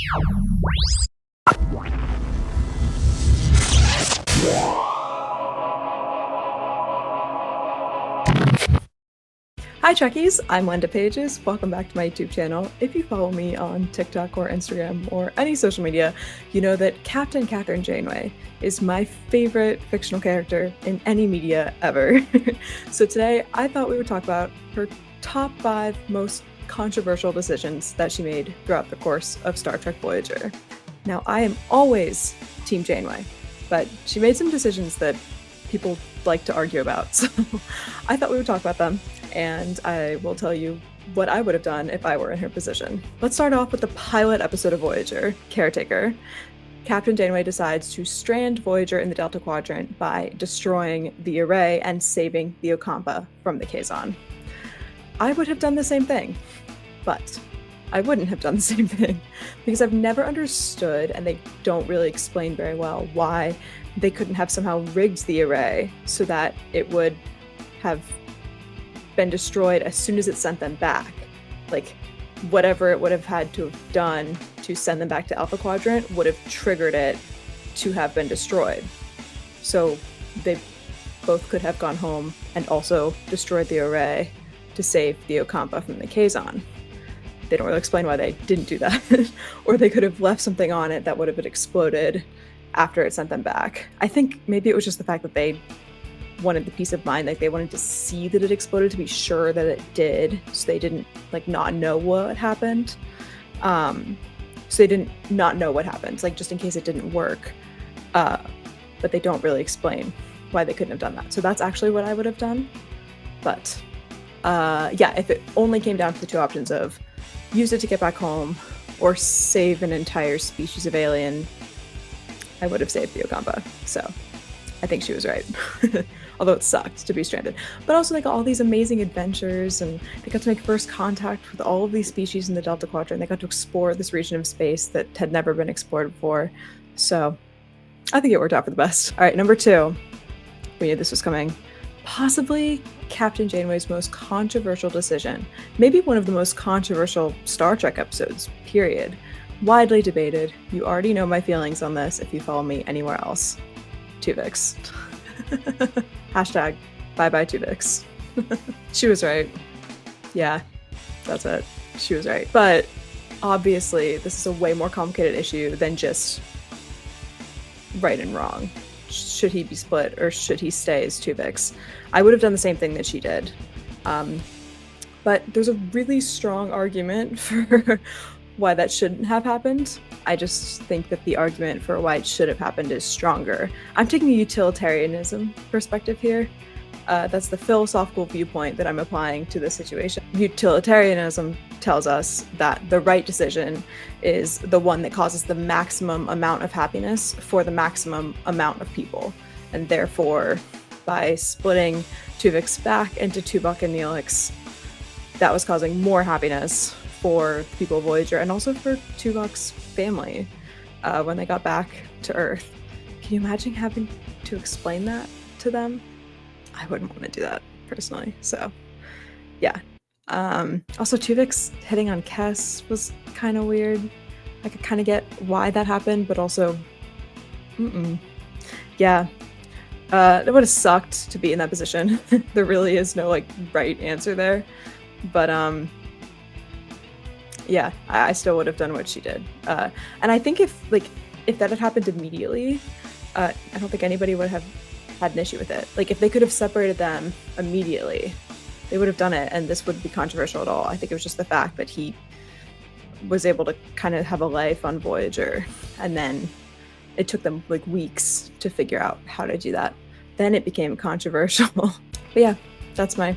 Hi Trekkies, I'm Linda Pages. Welcome back to my YouTube channel. If you follow me on TikTok or Instagram or any social media, you know that Captain Catherine Janeway is my favorite fictional character in any media ever. So today I thought we would talk about her top 5 most controversial decisions that she made throughout the course of Star Trek Voyager. Now I am always Team Janeway, but she made some decisions that people like to argue about, so I thought we would talk about them. And I will tell you what I would have done if I were in her position. Let's start off with the pilot episode of Voyager, Caretaker. Captain Janeway decides to strand Voyager in the Delta Quadrant by destroying the array and saving the Ocampa from the Kazon. I would have done the same thing, but I wouldn't have done the same thing because I've never understood, and they don't really explain very well, why they couldn't have somehow rigged the array so that it would have been destroyed as soon as it sent them back. Like, whatever it would have had to have done to send them back to Alpha Quadrant would have triggered it to have been destroyed. So they both could have gone home and also destroyed the array to save the Ocampa from the Kazon. They don't really explain why they didn't do that. Or they could have left something on it that would have been exploded after it sent them back. I think maybe it was just the fact that they wanted the peace of mind, like they wanted to see that it exploded to be sure that it did, so they didn't like not know what happened. So they didn't not know what happened, like just in case it didn't work. But they don't really explain why they couldn't have done that. So that's actually what I would have done. But yeah, if it only came down to the two options of use it to get back home or save an entire species of alien, I would have saved the Ocampa. So I think she was right. Although it sucked to be stranded. But also they got all these amazing adventures, and they got to make first contact with all of these species in the Delta Quadrant. They got to explore this region of space that had never been explored before. So I think it worked out for the best. All right, number 2. We knew this was coming. Possibly Captain Janeway's most controversial decision. Maybe one of the most controversial Star Trek episodes, period. Widely debated. You already know my feelings on this if you follow me anywhere else. Tuvix. Hashtag bye-bye Tuvix. She was right. Yeah, that's it. She was right. But obviously, this is a way more complicated issue than just right and wrong. Should he be split or should he stay as Tuvix? I would have done the same thing that she did. But there's a really strong argument for why that shouldn't have happened. I just think that the argument for why it should have happened is stronger. I'm taking a utilitarianism perspective here. That's the philosophical viewpoint that I'm applying to this situation. Utilitarianism tells us that the right decision is the one that causes the maximum amount of happiness for the maximum amount of people. And therefore, by splitting Tuvix back into Tuvok and Neelix, that was causing more happiness for the people of Voyager and also for Tuvok's family when they got back to Earth. Can you imagine having to explain that to them? I wouldn't want to do that personally. So yeah. Also Tuvix hitting on Kes was kind of weird. I could kind of get why that happened, but also yeah. It would have sucked to be in that position. There really is no like right answer there. But yeah, I still would have done what she did. And I think if that had happened immediately, I don't think anybody would have had an issue with it. Like, if they could have separated them immediately, they would have done it, and this wouldn't be controversial at all. I think it was just the fact that he was able to kind of have a life on Voyager, and then it took them like weeks to figure out how to do that. Then it became controversial. But yeah, that's my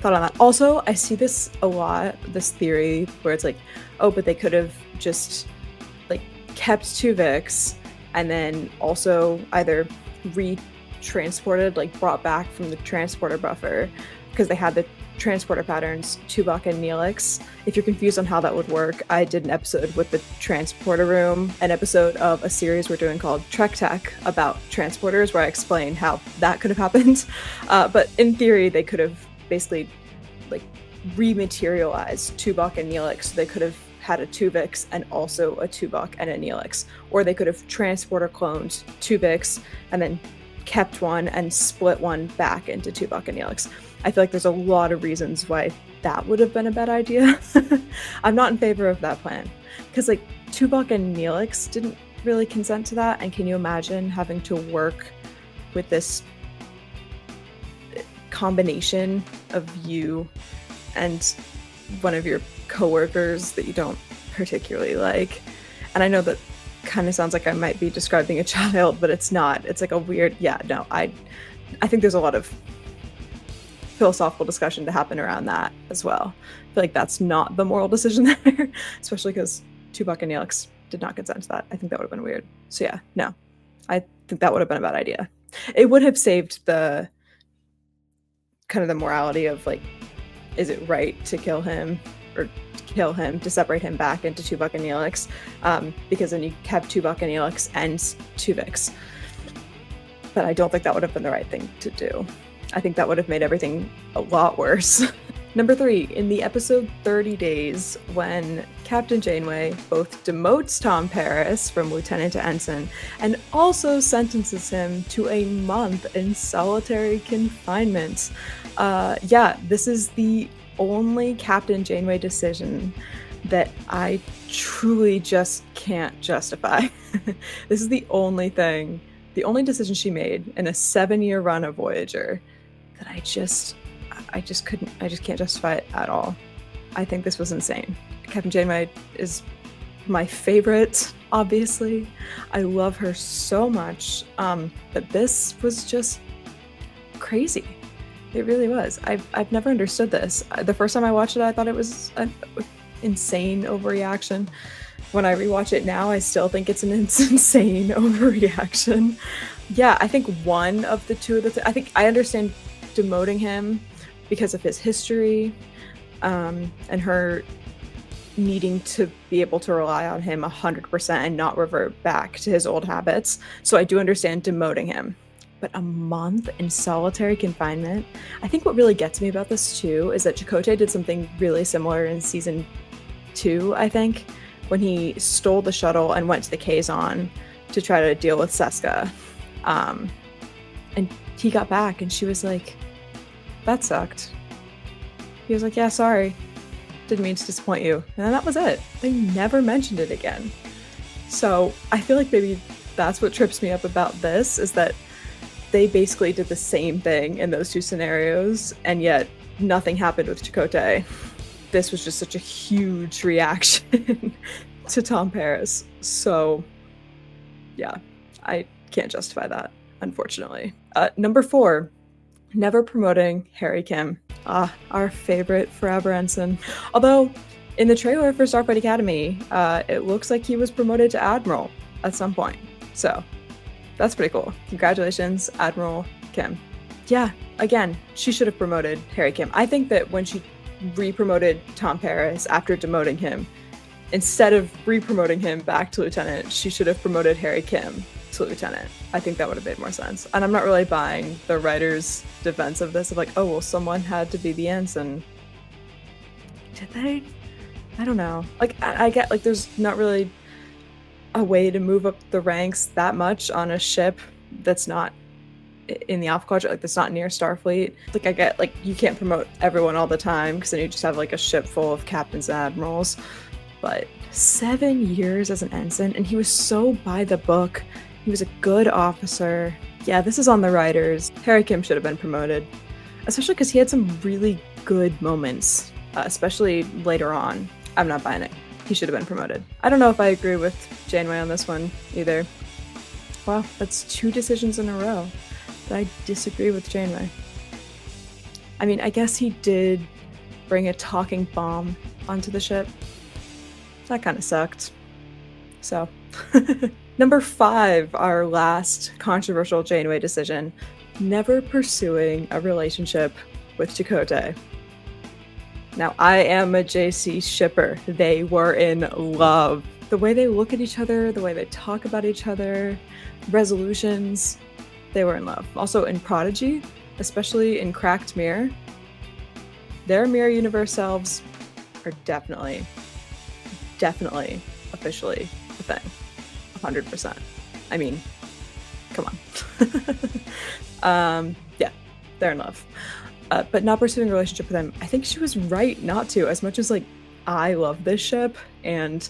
thought on that. Also, I see this a lot, this theory where it's like, oh, but they could have just like kept Tuvix and then also either re-transported, like brought back from the transporter buffer, because they had the transporter patterns, Tuvok and Neelix. If you're confused on how that would work, I did an episode with the transporter room, an episode of a series we're doing called Trek Tech about transporters, where I explain how that could have happened. But in theory, they could have basically like rematerialized Tuvok and Neelix. So they could have had a Tuvix and also a Tuvok and a Neelix. Or they could have transporter cloned Tuvix and then kept one and split one back into Tuvok and Neelix. I feel like there's a lot of reasons why that would have been a bad idea. I'm not in favor of that plan. Because like Tuvok and Neelix didn't really consent to that. And can you imagine having to work with this combination of you and one of your coworkers that you don't particularly like? And I know that kind of sounds like I might be describing a child, but it's not. It's like a weird, I think there's a lot of philosophical discussion to happen around that as well. I feel like that's not the moral decision there, especially because Tuvok and Neelix did not consent to that. I think that would have been weird. So yeah, no, I think that would have been a bad idea. It would have saved the kind of the morality of like, is it right to kill him or to separate him back into Tuvok and Neelix? Because then you kept Tuvok and Neelix and Tuvix. But I don't think that would have been the right thing to do. I think that would have made everything a lot worse. Number 3, in the episode 30 Days, when Captain Janeway both demotes Tom Paris from lieutenant to ensign and also sentences him to a month in solitary confinement. This is the only Captain Janeway decision that I truly just can't justify. This is the only decision she made in a 7-year run of Voyager that I just can't justify it at all. I think this was insane. Captain Janeway is my favorite, obviously. I love her so much, but this was just crazy. It really was. I've never understood this. The first time I watched it, I thought it was an insane overreaction. When I rewatch it now, I still think it's an insane overreaction. Yeah, I think one of the two of I think I understand demoting him because of his history, and her needing to be able to rely on him 100% and not revert back to his old habits. So I do understand demoting him. But a month in solitary confinement? I think what really gets me about this too is that Chakotay did something really similar in season 2, I think, when he stole the shuttle and went to the Kazon to try to deal with Seska. And he got back and she was like, that sucked. He was like, yeah, sorry. Didn't mean to disappoint you. And then that was it. They never mentioned it again. So I feel like maybe that's what trips me up about this, is that they basically did the same thing in those two scenarios, and yet nothing happened with Chakotay. This was just such a huge reaction to Tom Paris. So yeah, I can't justify that, unfortunately. Number 4, never promoting Harry Kim. Our favorite forever ensign. Although in the trailer for Starfleet Academy, it looks like he was promoted to Admiral at some point. So that's pretty cool. Congratulations, Admiral Kim. Yeah, again, she should have promoted Harry Kim. I think that when she re-promoted Tom Paris after demoting him, instead of re-promoting him back to lieutenant, she should have promoted Harry Kim to lieutenant. I think that would have made more sense. And I'm not really buying the writer's defense of this, of like, oh, well, someone had to be the ensign. Did they? I don't know. Like, I get, like, there's not really a way to move up the ranks that much on a ship that's not in the Alpha Quadrant, like that's not near Starfleet. Like, I get, like, you can't promote everyone all the time because then you just have like a ship full of captains and admirals. But 7 years as an ensign, and he was so by the book. He was a good officer. Yeah, this is on the writers. Harry Kim should have been promoted, especially because he had some really good moments, especially later on. I'm not buying it. He should have been promoted. I don't know if I agree with Janeway on this one either. Wow, that's 2 decisions in a row that I disagree with Janeway. I mean, I guess he did bring a talking bomb onto the ship. That kind of sucked. So, number 5, our last controversial Janeway decision, never pursuing a relationship with Chakotay. Now, I am a JC shipper. They were in love. The way they look at each other, the way they talk about each other, resolutions, they were in love. Also in Prodigy, especially in Cracked Mirror, their mirror universe selves are definitely definitely officially a thing. 100%. I mean, come on. Yeah, they're in love. But not pursuing a relationship with him, I think she was right not to. As much as like I love this ship and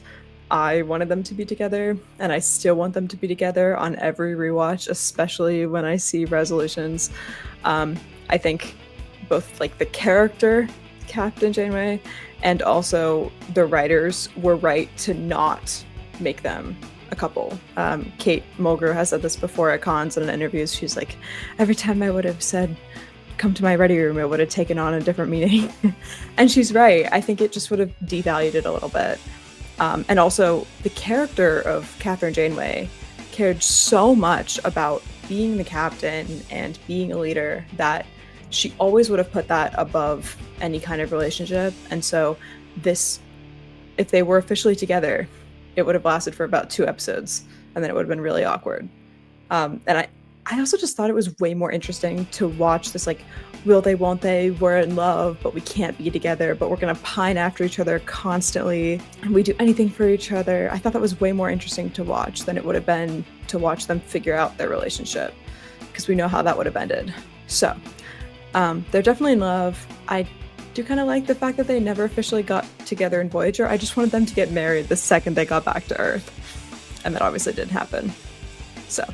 I wanted them to be together, and I still want them to be together on every rewatch, especially when I see resolutions. I think both like the character Captain Janeway and also the writers were right to not make them a couple. Kate Mulgrew has said this before at cons and in interviews. She's like, every time I would have said, come to my ready room, it would have taken on a different meaning. And she's right. I think it just would have devalued it a little bit. And also, the character of Catherine Janeway cared so much about being the captain and being a leader that she always would have put that above any kind of relationship. And so this, if they were officially together, it would have lasted for about 2 episodes, and then it would have been really awkward. And I also just thought it was way more interesting to watch this, like, will they, won't they, we're in love, but we can't be together, but we're gonna pine after each other constantly, and we do anything for each other. I thought that was way more interesting to watch than it would have been to watch them figure out their relationship, because we know how that would have ended. So, they're definitely in love. I do kind of like the fact that they never officially got together in Voyager. I just wanted them to get married the second they got back to Earth, and that obviously didn't happen. So.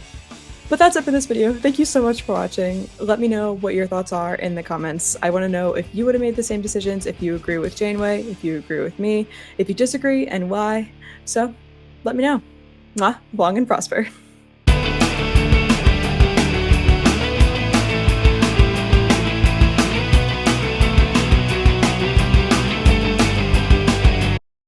But that's it for this video. Thank you so much for watching. Let me know what your thoughts are in the comments. I want to know if you would have made the same decisions, if you agree with Janeway, if you agree with me, if you disagree, and why. So let me know. Mwah, long and prosper.